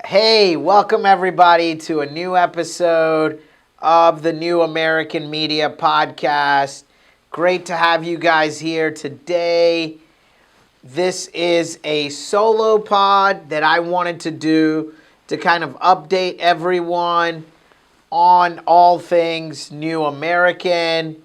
Hey, welcome everybody to a new episode of the New American Media Podcast. Great to have you guys here today. This is a solo pod that I wanted to do to kind of update everyone on all things New American.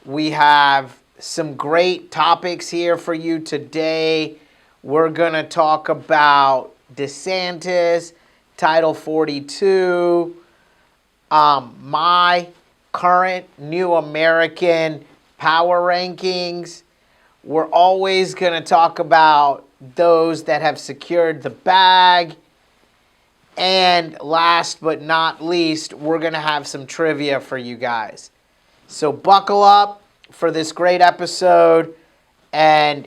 We have some great topics here for you today. We're going to talk about DeSantis, Title 42, my current New American power rankings. We're always going to talk about those that have secured the bag. And last but not least, we're going to have some trivia for you guys. So buckle up for this great episode. And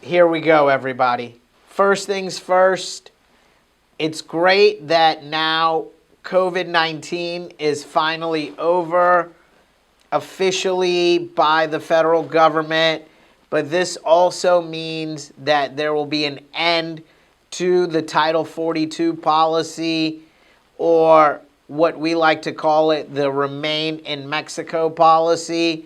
here we go, everybody. First things first, it's great that now COVID-19 is finally over officially by the federal government. But this also means that there will be an end to the Title 42 policy, or what we like to call it, the Remain in Mexico policy.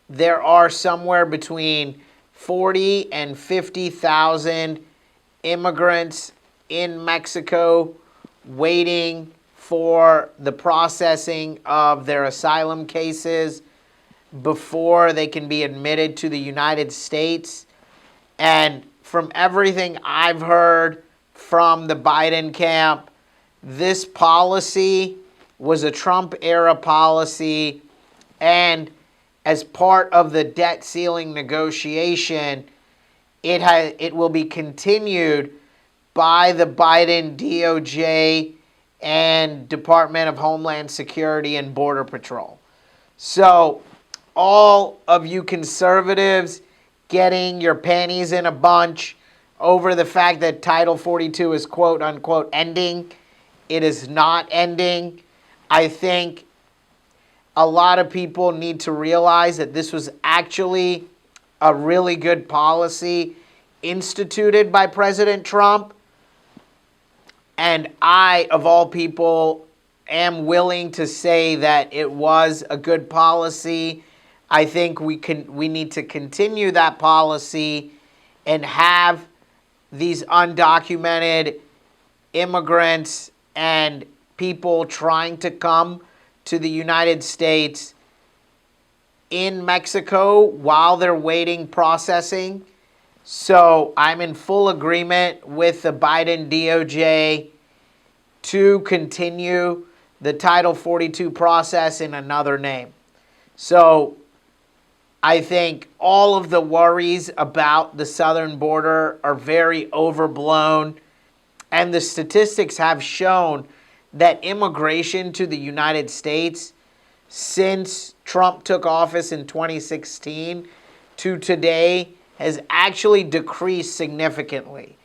There are somewhere between 40 and 50,000 immigrants in Mexico waiting for the processing of their asylum cases before they can be admitted to the United States. And from everything I've heard from the Biden camp, this policy was a Trump-era policy, and as part of the debt ceiling negotiation, it will be continued by the Biden DOJ and Department of Homeland Security and Border Patrol. So all of you conservatives getting your panties in a bunch over the fact that Title 42 is quote unquote ending, it is not ending. I think a lot of people need to realize that this was actually a really good policy instituted by President Trump. And I, of all people, am willing to say that it was a good policy. I think we need to continue that policy and have these undocumented immigrants and people trying to come to the United States in Mexico while they're waiting processing. So I'm in full agreement with the Biden DOJ to continue the Title 42 process in another name. So I think all of the worries about the southern border are very overblown, and the statistics have shown that immigration to the United States since Trump took office in 2016 to today has actually decreased significantly.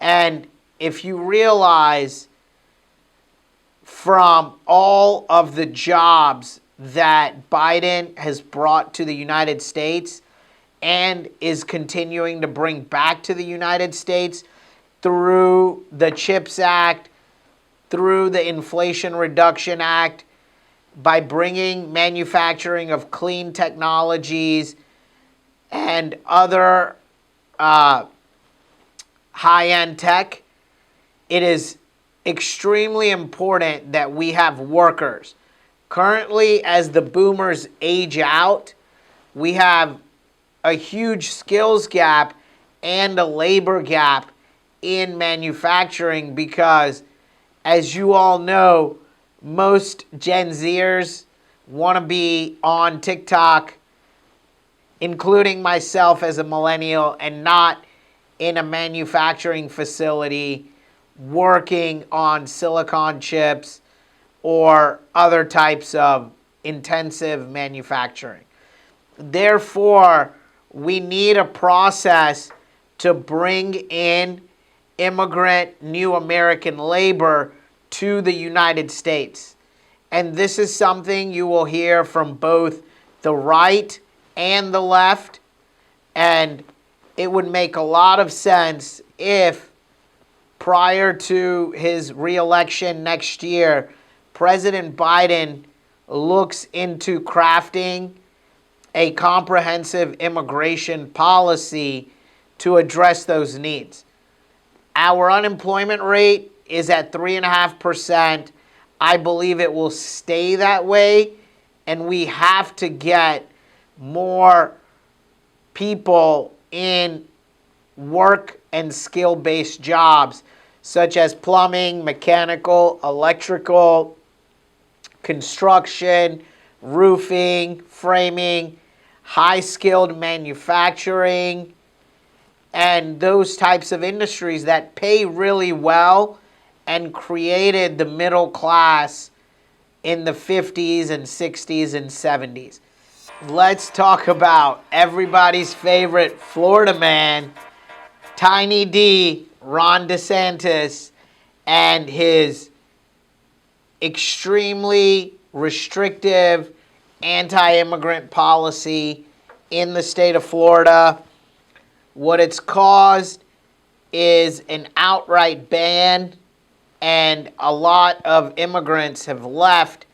And if you realize from all of the jobs that Biden has brought to the United States and is continuing to bring back to the United States through the CHIPS Act, through the Inflation Reduction Act, by bringing manufacturing of clean technologies and other high-end tech, it is extremely important that we have workers. Currently, as the boomers age out, we have a huge skills gap and a labor gap in manufacturing because, as you all know, most Gen Zers want to be on TikTok, including myself as a millennial, and not in a manufacturing facility working on silicon chips or other types of intensive manufacturing. Therefore, we need a process to bring in immigrant new American labor to the United States. And this is something you will hear from both the right and the left. And it would make a lot of sense if prior to his reelection next year, President Biden looks into crafting a comprehensive immigration policy to address those needs. Our unemployment rate is at 3.5%. I believe it will stay that way, and we have to get more people in work and skill-based jobs such as plumbing, mechanical, electrical, construction, roofing, framing, high-skilled manufacturing, and those types of industries that pay really well and created the middle class in the 50s and 60s and 70s. Let's talk about everybody's favorite Florida man, Tiny D, Ron DeSantis, and his extremely restrictive anti-immigrant policy in the state of Florida. What it's caused is an outright ban, and a lot of immigrants have left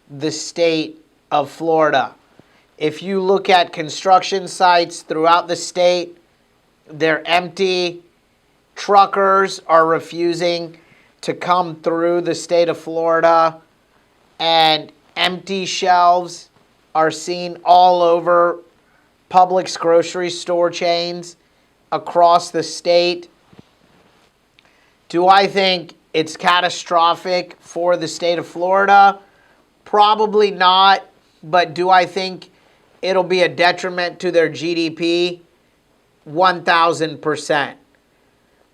the state of Florida. If you look at construction sites throughout the state, they're empty. Truckers are refusing to come through the state of Florida, and empty shelves are seen all over Publix grocery store chains across the state. Do I think it's catastrophic for the state of Florida? Probably not, but do I think it'll be a detriment to their GDP? 1,000%.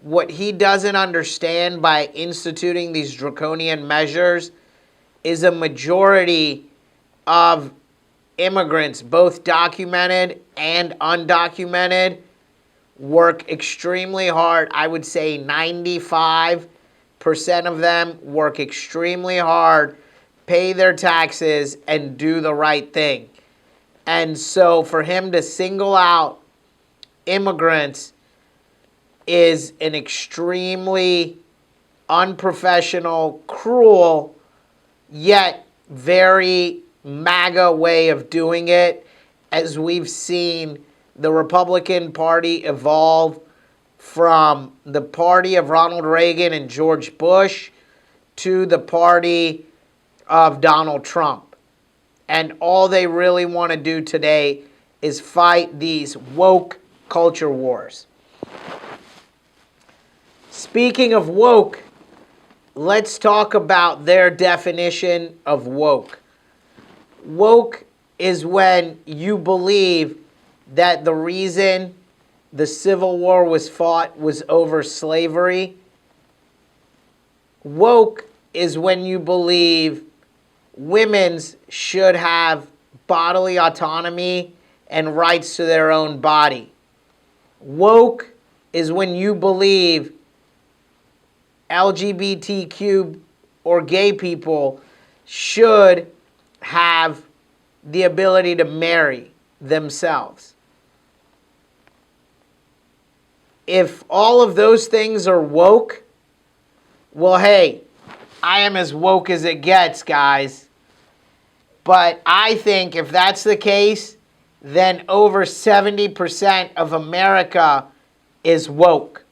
What he doesn't understand by instituting these draconian measures is a majority of immigrants, both documented and undocumented, work extremely hard. I would say 95% of them work extremely hard, pay their taxes, and do the right thing. And so for him to single out immigrants is an extremely unprofessional, cruel, yet very MAGA way of doing it, as we've seen the Republican Party evolve from the party of Ronald Reagan and George Bush to the party of Donald Trump. And all they really want to do today is fight these woke culture wars. Speaking of woke, let's talk about their definition of woke. Woke is when you believe that the reason the Civil War was fought was over slavery. Woke is when you believe women should have bodily autonomy and rights to their own body. Woke is when you believe LGBTQ or gay people should have the ability to marry themselves. If all of those things are woke, well, hey, I am as woke as it gets, guys. But I think if that's the case, then over 70% of America is woke.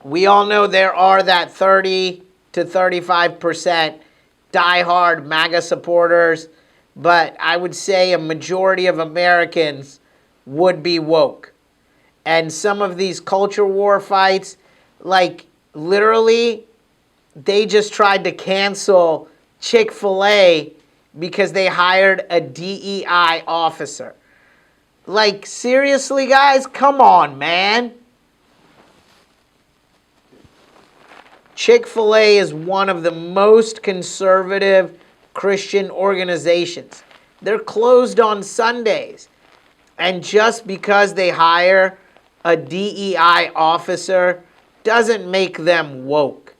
We all know there are that 30 to 35% diehard MAGA supporters, but I would say a majority of Americans would be woke. And some of these culture war fights, like literally, they just tried to cancel Chick-fil-A because they hired a DEI officer. Like, seriously, guys? Come on, man. Chick-fil-A is one of the most conservative Christian organizations. They're closed on Sundays. And just because they hire a DEI officer doesn't make them woke.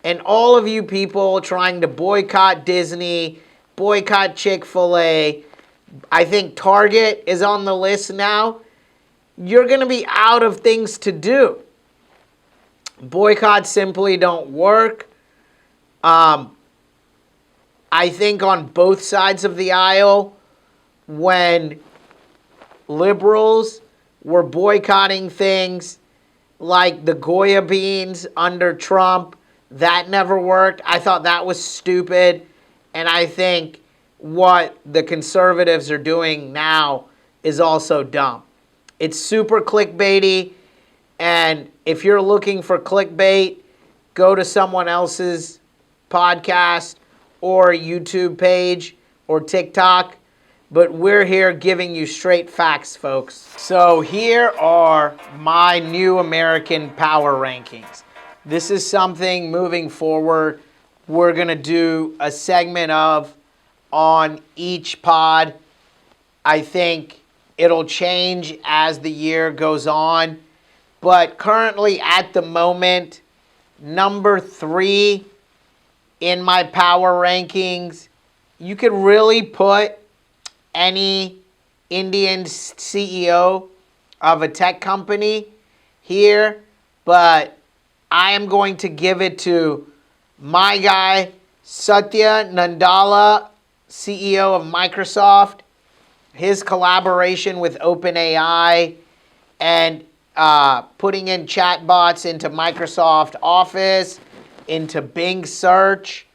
And all of you people trying to boycott Disney, boycott Chick-fil-A, I think Target is on the list now. You're going to be out of things to do. Boycotts simply don't work. I think on both sides of the aisle, when liberals were boycotting things like the Goya beans under Trump, that never worked. I thought that was stupid. And I think what the conservatives are doing now is also dumb. It's super clickbaity. And if you're looking for clickbait, go to someone else's podcast or YouTube page or TikTok. But we're here giving you straight facts, folks. So here are my new American power rankings. This is something moving forward we're going to do a segment of on each pod. I think it'll change as the year goes on. But currently at the moment, number 3 in my power rankings, you could really put any Indian CEO of a tech company here, but I am going to give it to my guy, Satya Nadella, CEO of Microsoft. His collaboration with OpenAI and putting in chatbots into Microsoft Office, into Bing Search,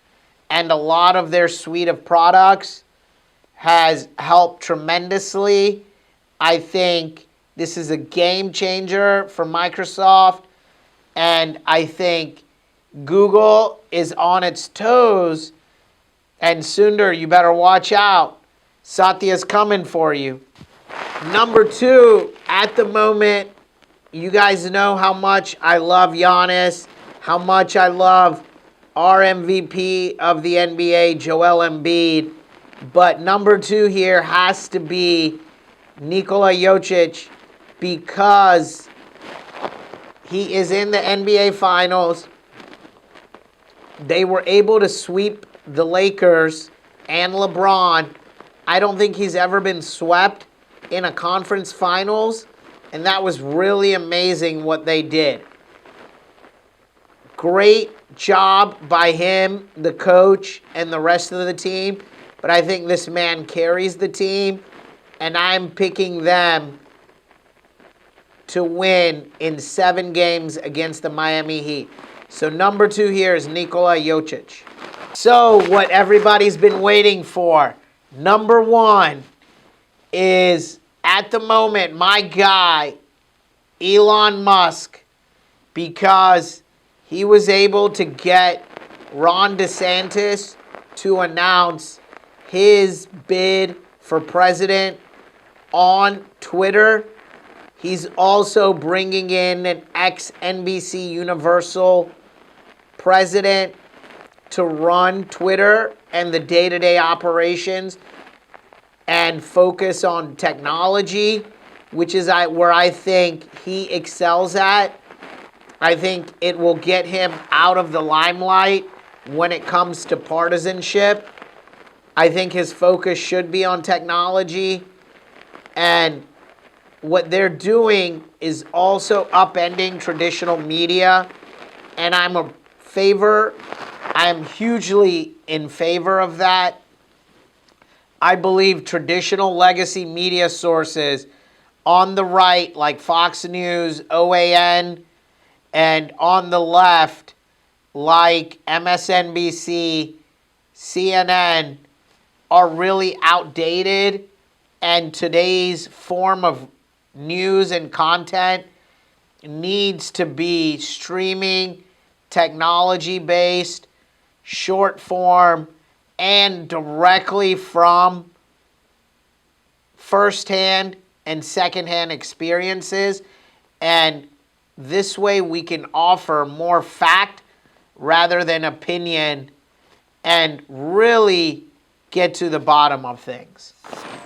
and a lot of their suite of products has helped tremendously. I think this is a game changer for Microsoft, and I think Google is on its toes, and Sundar, you better watch out. Satya's coming for you. Number 2, at the moment, you guys know how much I love Giannis, how much I love our MVP of the NBA, Joel Embiid. But number 2 here has to be Nikola Jokic because he is in the NBA Finals. They were able to sweep the Lakers and LeBron. I don't think he's ever been swept in a conference finals, and that was really amazing what they did. Great job by him, the coach, and the rest of the team. But I think this man carries the team, and I'm picking them to win in 7 games against the Miami Heat. So number 2 here is Nikola Jokic. So what everybody's been waiting for, number 1 is, at the moment, my guy, Elon Musk, because he was able to get Ron DeSantis to announce his bid for president on Twitter. He's also bringing in an ex-NBC Universal president to run Twitter and the day-to-day operations and focus on technology, which is where I think he excels at. I think it will get him out of the limelight when it comes to partisanship. I think his focus should be on technology. And what they're doing is also upending traditional media. And I'm hugely in favor of that. I believe traditional legacy media sources on the right, like Fox News, OAN, and on the left, like MSNBC, CNN, are really outdated, and today's form of news and content needs to be streaming, technology-based, short form, and directly from firsthand and secondhand experiences. And this way we can offer more fact rather than opinion and really get to the bottom of things.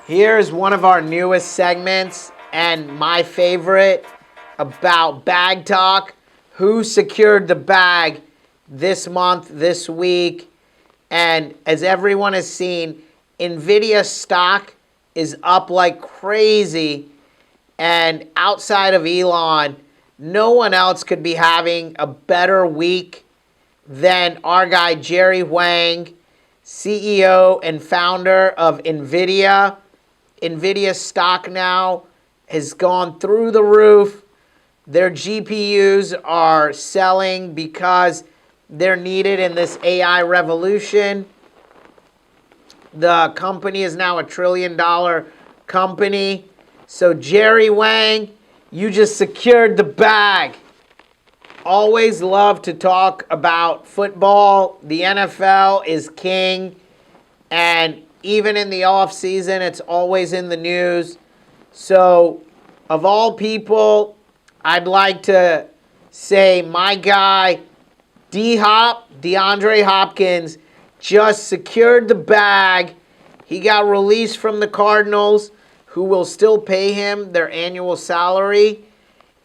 Here's one of our newest segments and my favorite about bag talk. Who secured the bag this month, this week? And as everyone has seen, NVIDIA stock is up like crazy. And outside of Elon, No one else could be having a better week than our guy Jerry Wang, CEO and founder of NVIDIA. NVIDIA stock now has gone through the roof. Their GPUs are selling because they're needed in this AI revolution. The company is now $1 trillion company. So Jerry Wang, you just secured the bag. Always love to talk about football. The NFL is king. And even in the off season, it's always in the news. So of all people, I'd like to say my guy, DeAndre Hopkins, just secured the bag. He got released from the Cardinals, who will still pay him their annual salary.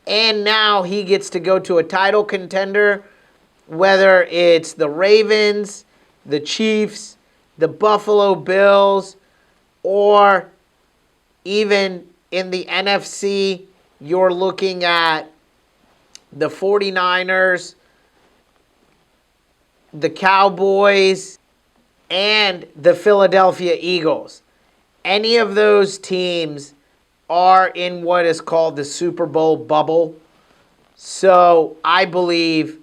And now he gets to go to a title contender, whether it's the Ravens, the Chiefs, the Buffalo Bills, or even in the NFC, you're looking at the 49ers, the Cowboys, and the Philadelphia Eagles. Any of those teams are in what is called the Super Bowl bubble. So I believe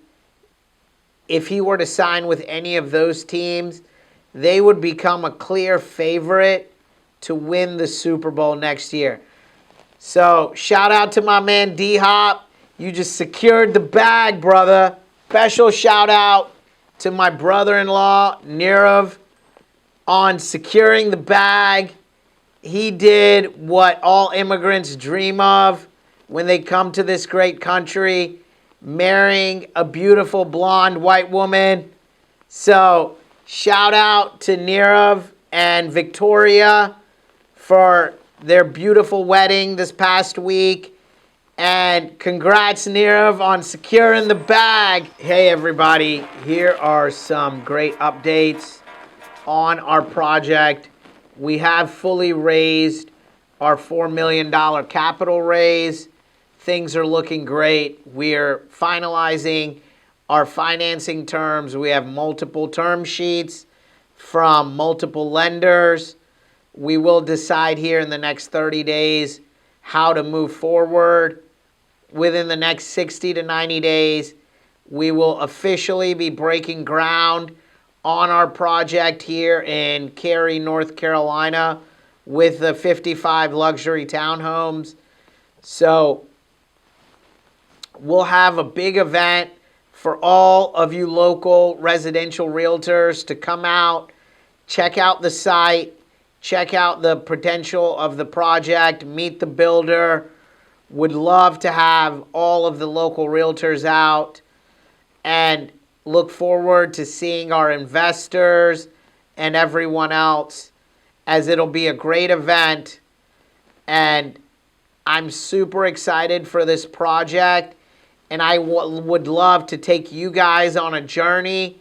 if he were to sign with any of those teams, they would become a clear favorite to win the Super Bowl next year. So shout out to my man D-Hop. You just secured the bag, brother. Special shout out to my brother-in-law, Nirav, on securing the bag. He did what all immigrants dream of when they come to this great country, marrying a beautiful blonde white woman. So shout out to Nirav and Victoria for their beautiful wedding this past week. And congrats, Nirav, on securing the bag. Hey, everybody, here are some great updates on our project. We have fully raised our $4 million capital raise. Things are looking great. We're finalizing our financing terms. We have multiple term sheets from multiple lenders. We will decide here in the next 30 days how to move forward. Within the next 60 to 90 days, we will officially be breaking ground on our project here in Cary, North Carolina, with the 55 luxury townhomes. So we'll have a big event for all of you local residential realtors to come out, check out the site, check out the potential of the project, meet the builder. Would love to have all of the local realtors out, and look forward to seeing our investors and everyone else, as it'll be a great event. And I'm super excited for this project, and I would love to take you guys on a journey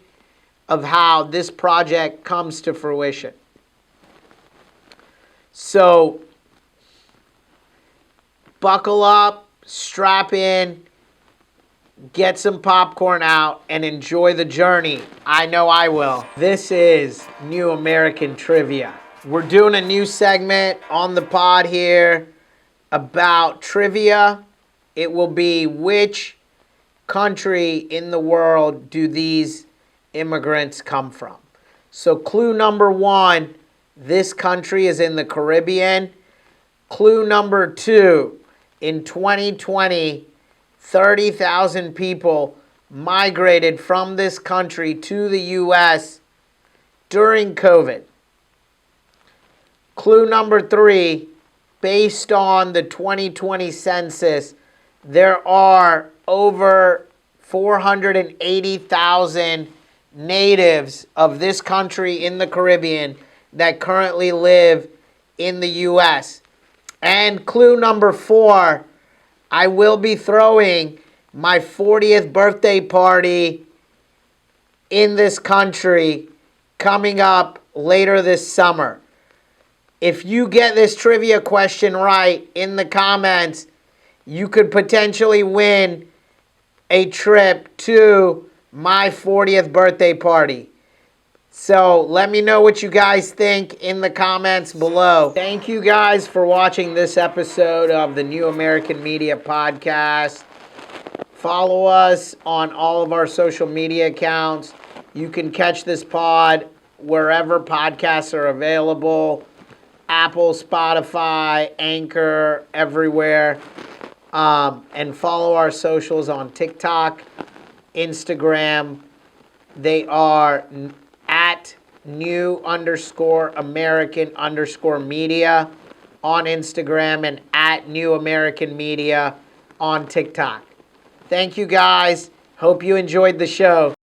of how this project comes to fruition. So buckle up, strap in, get some popcorn out, and enjoy the journey. I know I will. This is New American Trivia. We're doing a new segment on the pod here about trivia. It will be, which country in the world do these immigrants come from? So clue number one, this country is in the Caribbean. Clue number two, in 2020, 30,000 people migrated from this country to the U.S. during COVID. Clue number three, based on the 2020 census, there are over 480,000 natives of this country in the Caribbean that currently live in the U.S. And clue number four, I will be throwing my 40th birthday party in this country coming up later this summer. If you get this trivia question right in the comments, you could potentially win a trip to my 40th birthday party. So let me know what you guys think in the comments below. Thank you guys for watching this episode of the New American Media Podcast. Follow us on all of our social media accounts. You can catch this pod wherever podcasts are available. Apple, Spotify, Anchor, everywhere. And follow our socials on TikTok, Instagram. They are at new_American_media on Instagram and at New American Media on TikTok. Thank you guys. Hope you enjoyed the show.